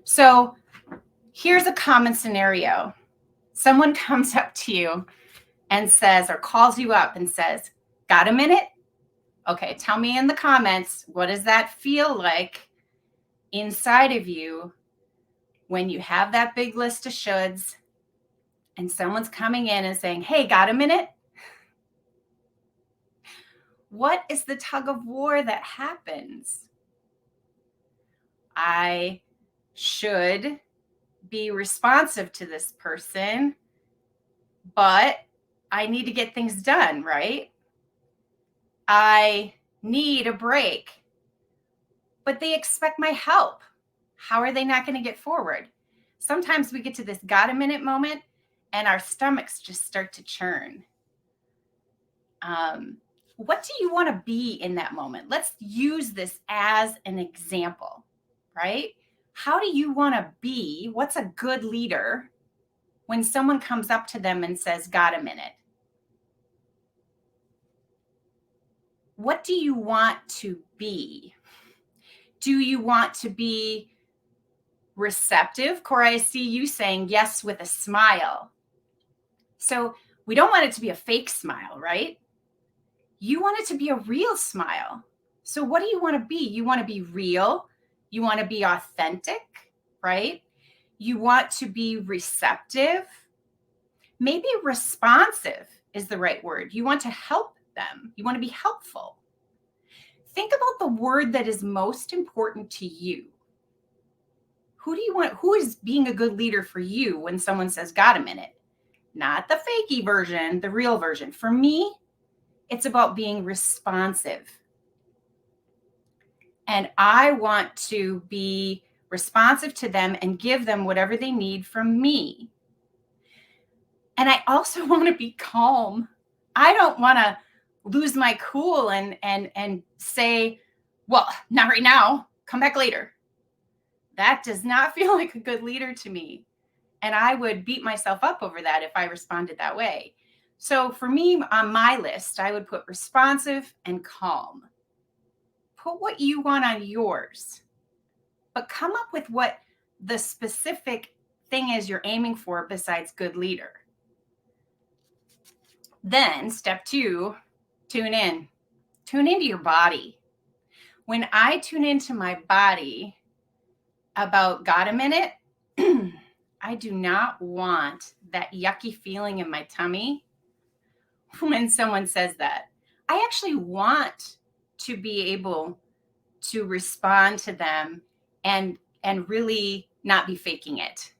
So here's a common scenario. Someone comes up to you and says, or calls you up and says, got a minute? Okay, tell me in the comments, what does that feel like inside of you when you have that big list of shoulds and someone's coming in and saying, hey, got a minute? What is the tug of war that happens? I should be responsive to this person, but I need to get things done, right? I need a break, but they expect my help. How are they not going to get forward? Sometimes we get to this got a minute moment and our stomachs just start to churn. What do you want to be in that moment? Let's use this as an example, right? How do you want to be? What's a good leader when someone comes up to them and says, got a minute? What do you want to be? Do you want to be receptive? Cora, I see you saying yes with a smile. So we don't want it to be a fake smile, right? You want it to be a real smile. So what do you want to be? You want to be real. You want to be authentic, right? You want to be receptive. Maybe responsive is the right word. You want to help them. You want to be helpful. Think about the word that is most important to you. Who is being a good leader for you when someone says, got a minute? Not the fakey version, the real version. For me, it's about being responsive. And I want to be responsive to them and give them whatever they need from me. And I also want to be calm. I don't want to lose my cool and say, well, not right now, come back later. That does not feel like a good leader to me. And I would beat myself up over that if I responded that way. So for me, on my list, I would put responsive and calm. Put what you want on yours, but come up with what the specific thing is you're aiming for besides good leader. Then step 2, tune in. Tune into your body. When I tune into my body about got a minute, I do not want that yucky feeling in my tummy when someone says that. I actually want to be able to respond to them and really not be faking it.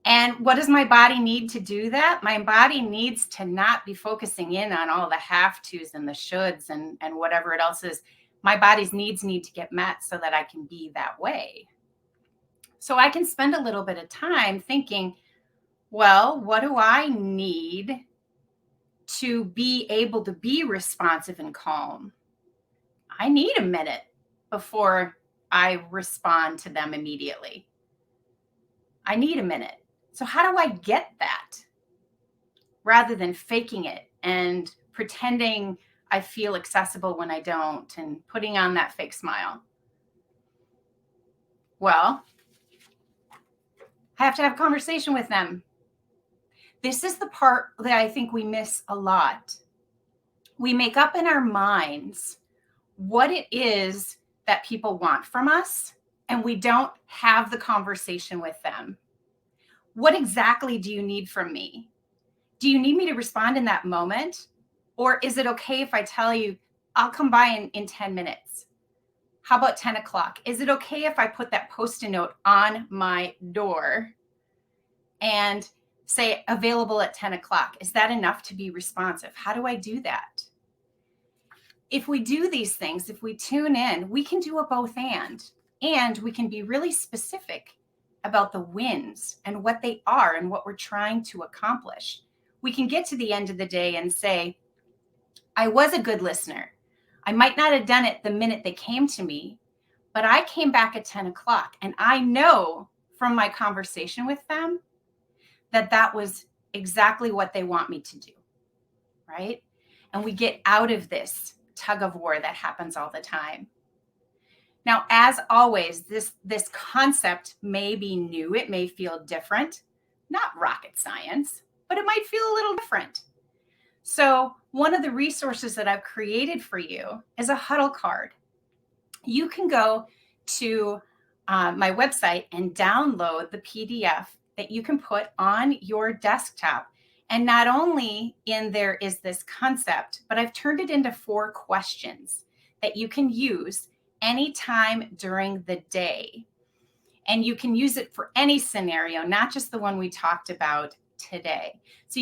And what does my body need to do that? My body needs to not be focusing in on all the have tos and the shoulds and whatever it else is. My body's needs need to get met so that I can be that way. So I can spend a little bit of time thinking, well, what do I need to be able to be responsive and calm? I need a minute before I respond to them immediately. I need a minute. So how do I get that rather than faking it and pretending I feel accessible when I don't and putting on that fake smile? Well, I have to have a conversation with them. This is the part that I think we miss a lot. We make up in our minds what it is that people want from us, and we don't have the conversation with them. What exactly do you need from me? Do you need me to respond in that moment? Or is it okay if I tell you, I'll come by in 10 minutes? How about 10 o'clock? Is it okay if I put that Post-it note on my door and say available at 10 o'clock? Is that enough to be responsive? How do I do that? If we do these things, if we tune in, we can do a both and we can be really specific about the wins and what they are and what we're trying to accomplish. We can get to the end of the day and say, I was a good listener. I might not have done it the minute they came to me, but I came back at 10 o'clock and I know from my conversation with them that that was exactly what they want me to do, right? And we get out of this tug of war that happens all the time. Now, as always, this concept may be new. It may feel different, not rocket science, but it might feel a little different. So one of the resources that I've created for you is a huddle card. You can go to my website and download the PDF that you can put on your desktop. And not only in there is this concept, but I've turned it into 4 questions that you can use anytime during the day. And you can use it for any scenario, not just the one we talked about today. So